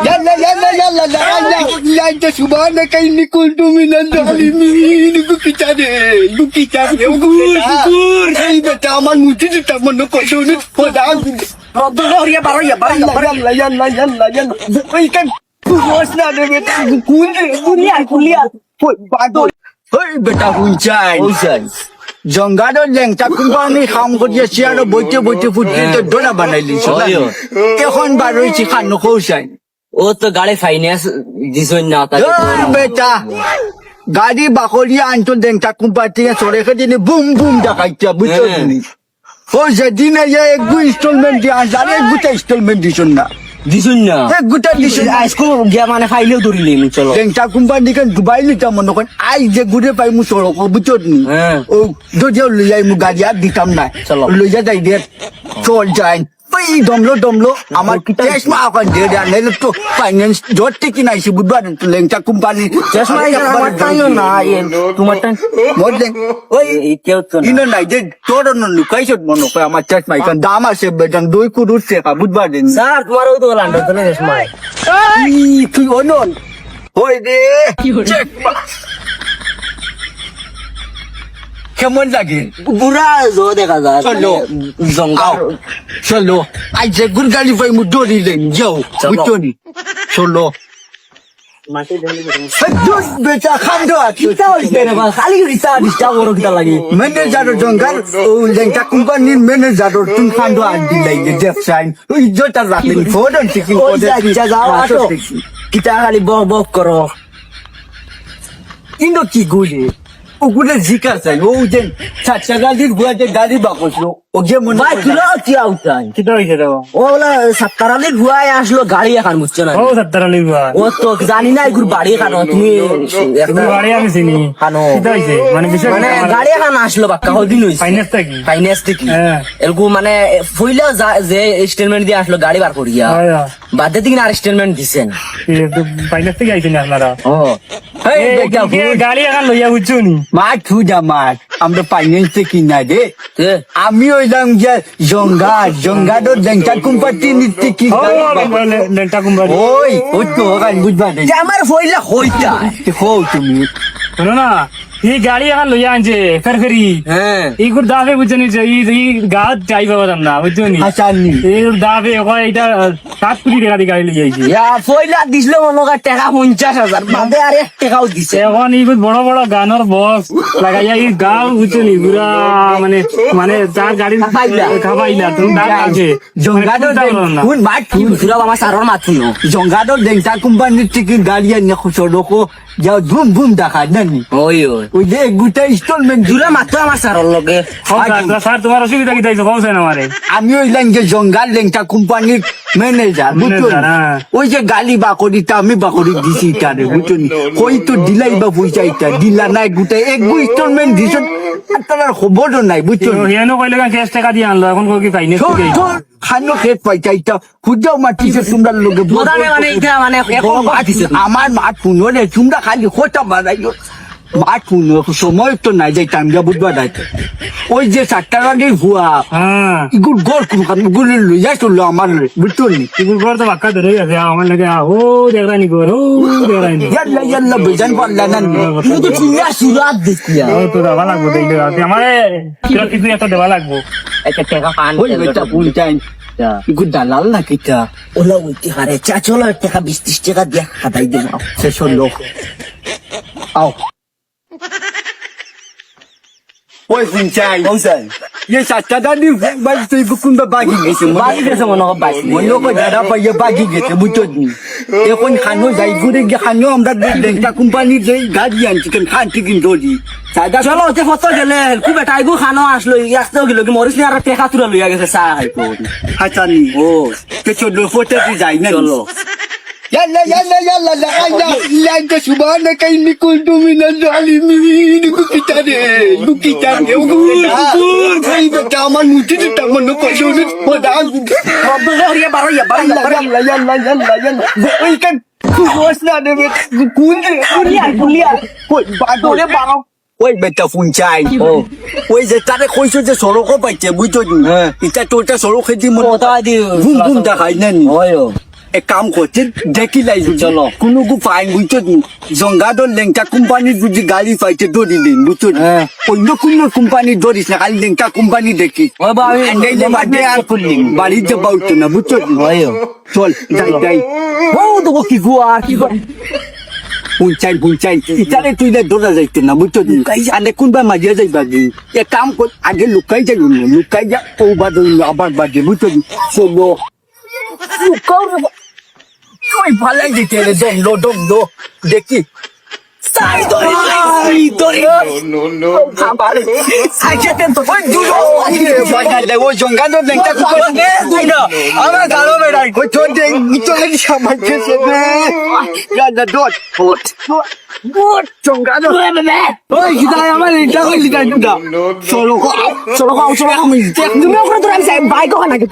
Yalla, yalla, subhanaka inni kuntu minal zalimin. Gukitare. Syukur. Hey, beta আমার মুঠি দিতে মনে করছো না খোদা রদ্দরিয়া বারইয়া yalla. ওই কান কুস না রে বেটা কুলিয়া বাদর ওই বেটা হুইচাই জঙ্গাড় লেংটা কোম্পানি কাম করিয়া চেয়ার বইতে ফুটতে তো ডোনা বানাইলি এখন বার হয়েছি খানো কৌশাই ও তো গাড়ি ফাইন্যান্স দিছই না বেটা গাড়ি বাকরিয়া আনতো লেংটা কোম্পানি থেকে চড়ে খেতে বুম ডাকাইতা বুঝছো ও যেদিন এক ইনস্টলমেন্ট দিয়ে আনলে এক গুটা ইনস্টলমেন্ট দিছন না এক গুটা দিছন আইসকো গিয়া মানে ফাইলেও ধরিলি চলো লেংটা কোম্পানি কেন দুবাই লিটা মনে করেন আই যে ঘুরে পাই মু সড়ক বুঝছো নি ও যদি লইয়াই মু গাড়ি আর দিতাম না লইয়া যাই দে চল যাই ওই দমলো আমার চেষ্মা এখন দিয়ে দেয় নাহলে তো ফাইন্যান্স ধরতে কি নাইছি বুধবার লেংটা কোম্পানি চেষ্মা আমার টাইও না তোমার টাইম মোর দেখ ওই কেউ তো ইনো নাই যে তোর লুকাইছ মনে করে আমার চেষ্মা এখন দাম আছে বেতন 2 কোটি টাকা বুধবার দিন স্যার তোমারও তো লান্ডন তো চেষ্মা তুই অনন ওই দে কেমন লাগে পুরা জো দেখা যায় চলো আই যে গুড গাড়ি পাই মু দৌড়ি লেন যাও বুঝছো নি চলো বেটা খান্ডো আছে খালি রিসা ডিস্টার্ব করো কিটা লাগে ম্যানেজার জঙ্গাল ও লেংটা কোম্পানির ম্যানেজার তুমি খান্ডো আর দিলাই জেফ সাইন ওই জোটা রাখলেন ফোন টিকিং করে যাও আটো কিটা খালি বক করো কিন্তু কি গুলি ওগুলো জিকার চাই ও যে চারটা গাড়ির গুয়াতে গাড়ি বাকসলো ও যে মনে ভাই কিলো কি আউটাই কিটা হইছে রে ও বলা সাত্তারালির ভুয়ায় আসলো গাড়ি এখন বুঝছো না ও সত্তরালি ভাই ও তো জানি না এগুলো বাড়ি খানো তুমি তুমি বাড়ি আমি চিনি খানো কিটা হইছে মানে বিষয় মানে গাড়ি এখন আসলো বাক্কা দিন হইছে ফাইনান্স থাকি ফাইন্যান্স থেকে হ্যাঁ এরকম মানে ফইলা যে স্টেটমেন্ট দিয়ে আসলো গাড়ি বার করিয়া বাদে দিন আর স্টেটমেন্ট দিছেন ফাইনান্স থেকে আইছেন আপনারা ও গাড়ি এখন লইয়া বুঝছো নি মাঠ হুজা মাঠ আমরা ফাইন্যান্স থেকে না রে আমি হইলাম যে জঙ্গার লেংটা কোম্পানি নিতে কি লেন্টা কুম্বারি ওই তো বুঝবা আমার ফইলা হইতা হো তুমি শোনো না এই গাড়ি এখন লইয়া আনছে ফেরি হ্যাঁ এইগুর দাবে বুঝছো নি এই গাছ যাই পাবো না বুঝছো নি হাসানি এইগুর দাবে এটা 7 কোটি টাকা দিয়ে গাড়ি লইয়া আইছে ফইলা দিছিল মনে কর টাকা 50,000 বাদে আর 1 টাকাও দিছে এখন এইগুলো বড় গানের বক্স লাগাইয়া এই গাও বুঝছো নি পুরা মানে যার গাড়ি খাবাইলা তুমি দাম আছে কোন মাঠ পুরা আমার সারর মাথুন জঙ্গার লেংটা কোম্পানির থেকে গাড়ি আনিয়ে খুশো লোকো যাও ধুম দেখা নানি ওই ওই যে গোটা ইনস্টলমেন্ট জুরা মাত্র আমার সারর লগে স্যার তোমার অসুবিধা কি তাইছো কৌছে না আমারে আমি হইলাম যে জঙ্গাল লেংটা কোম্পানির ম্যানেজার বুঝছো ওই যে গালি বাকরিটা আমি বাকরি দিছি তারে বুঝছো নি কই তো দিলাই বা পয়সাইটা দিলা নাই গোটা এক ইনস্টলমেন্ট দিছ তার খবরও নাই বুঝছো হেনো কইলে ক্যাশ টাকা দিয়ে আনলো এখন কি ফাইনান্স থেকে খানো খেত পয়সাইটা খুঁজাও মাটিছে তোমরা লোকে মানে এটা মানে আমার মাঠ শুনো রে তোমরা খালি খোটা বাড়াইও মাঠ শুনো সময় তো নাই যাই টাইম যা বুঝবা যাইতে ওই যে 4টা গাড়ি ভুয়া ইগুর গড় গুলি লইয়া চললো আমার বুঝছো নি ইগুর গড় তো বাক্কা ধরে গেছে আমার লাগে ও দেখরানি গড় ও দেখরানি ইয়াল্লা বেজান পারলা না কিন্তু চিল্লা সুরাত দেখিয়া ও তো দেওয়া লাগবো দেখলে আমারে কিছু একটা দেওয়া লাগবো একটা টাকা পান ওই বেটা বুঝাই ইগুর দালাল না কিটা ওলা উইতি হারে চা চলো টাকা 20-30 টাকা দিয়া খাতাই দিন শেষ লোক আও ওই বুঝাই ये साचा दी बाई तो बुकुन बागी गेছে মনে হয় বাইক মনে কো দাদা পাইয়ে বাগি গেছে বুঝছো নি এখন খানো যাই ঘুরে গিয়ে খানো আমরা লেংটা কোম্পানির যে গাড়ি আনছি কেন খান টিকিন ধরি সাদা চলো ওতে ফটো গেলে খুব এটা আইবো খানো আসলো আসতেও গেল কি মরিস আর টেকা তুলা লইয়া গেছে চা আইবো হাসানি ও কে চলো ফটো যাই না চলো يلا لا انت سبحانك اني كنت من الظالمين كتاري هاي بتا আমার মুঠি দিতে মনে করছো না খোদা রদ্দরিয়া বারইয়া يلا ওই কান কুস না দেবে কুলিয়া কই বাদরে বারো ওই বেটা ফোন চাই ওই যে তারে কইছো যে সড়ক পাইছে বুঝছো নি এটা তোটা সড়ক খেদি মনে ওটা দি বুম দেখাই না নি এক কাম করছে দেখি লাইছি চলো কোনো ফাইন বুঝছো জঙ্গাদর লেঙ্কা কোম্পানির যদি গাড়ি পাইছে দড়ি দিন বুঝছো অন্য কোনো কোম্পানি ধরিস না খালি লেঙ্কা কোম্পানি দেখি বাড়ি যাবা উঠতো না বুঝছো চল যাই যাই ও দেবো কি গুয়া কি পুঞ্চাই ইতারে তুই দৌড়া যাইতে না বুঝছো আনে কোনবা মাঝিয়া যাইবা এক কাম কর আগে লুকাই যাই লুকাই যা ও বাদ আবার বাদে বুঝছো চলো ওই ভালাই দিতে দমলো দেখি আমার গালো বেড়াই চলে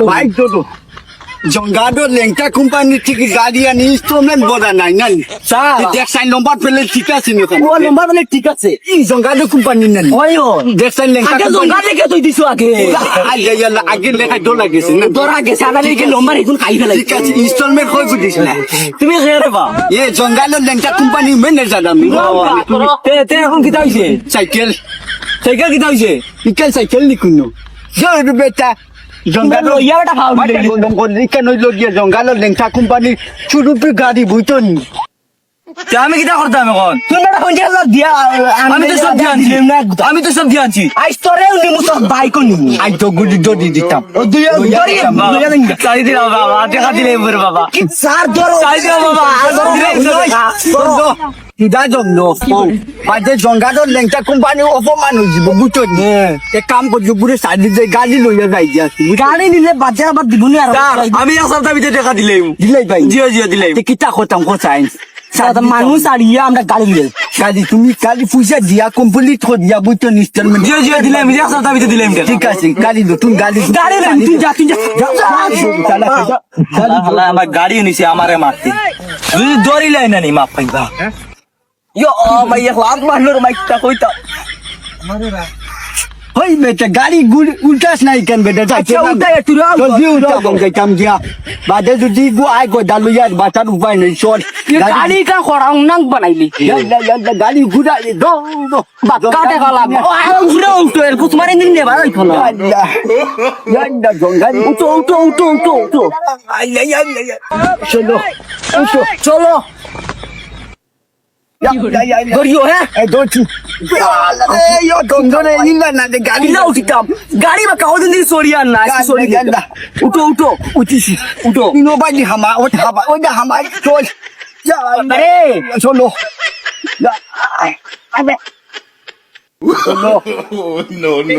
বাইক জঙ্গাদর লেংটা কোম্পানি থেকে গাড়ি আনি ইনস্টলমেন্ট বড়া নাই না দেখছাই নম্বর পেলে ঠিক আছে ও লম্বা বলে ঠিক আছে জঙ্গাদর কোম্পানি না ওই ও দেখছাই লেংটা আগে জঙ্গা দেখে তুই দিছো আগে আগে লেখা ডোলা গেছে না তোর আগে সাদা লিখে লম্বা রেখুন খাই ফেলাই ঠিক আছে ইনস্টলমেন্ট হয়ে বুঝিস না তুমি খেয়ে বা এ জঙ্গাদর লেংটা কোম্পানি ম্যানেজার আমি তে এখন কিতা হইছে সাইকেল সাইকেল কিতা হইছে সাইকেল লিখুন জয় বেটা জঙ্গাদর ইয়াটা খাও কেন জঙ্গাদর লেংটা কোম্পানি ছোট গাড়ি বুঝতো নি আমি কিতা করতাম এখন তুই বেটা 50,000 দিয়া আমি তো সব দিয়া আনছি আইস তোরে নিমু সব বাইক নিমু আই তো গুডি দড়ি দিতাম ও দুই চাই দিলাম বাবা টাকা দিলে এবার বাবা স্যার ধরো চাই দিলাম বাবা সিধা জমলো বাজে জঙ্গাদর লেংটা কোম্পানি অপমান হয়ে যাব বুঝছো নি এক কাম করছো পুরো সাইড দিয়ে গাড়ি লইয়া যাই যাচ্ছি গাড়ি নিলে বাচ্চা আবার দিবনি আর আমি এক সপ্তাহ ভিতরে টাকা দিলাম দিলাই ভাই জিও দিলাম কিতা করতাম কোথায় মানুষ আর ইয়া আমরা গাড়ি দিলে কালি তুমি কালি পয়সা দিয়া কমপ্লিট করে দিয়া বুঝছো ইনস্টলমেন্ট জিও দিলাম এক সপ্তাহ ভিতরে দিলাম ঠিক আছে গাড়ি নতুন গাড়ি তুই যা আমার গাড়ি নিছে আমারে মারতে যদি দড়ি লাই না নি মাপ পাইবা ইয়ো ভাই এক লাখ মারলো মাইকটা কইতা হই বেটা গাড়ি উল্টাস নাই কেন বেটা আচ্ছা উল্টাই তুই জলদি উল্টা বঙ্গে কাম দিয়া বাদে যদি গো আই গো দালু ইয়ার বাটার উপায় নেই চল গাড়ি কা খড়াং নাং বানাইলি গাড়ি ঘুরা দো কাটে গলা ঘুরে উল্টো এর কুছ মারি দিন দে ভাই ফলো জঙ্গাল উঠো চলো চলো গড়িও হ্যাঁ এই দোছি yo dondone ninga na de গাড়ি না উঠিতাম গাড়ি বা কাউ দিন সরিয়া না সরি ganda উঠো উঠিছি উঠো নো বাজি হামা ওটা হাবা ওটা হামা চল যা আরে চলো আবে চলো no, no.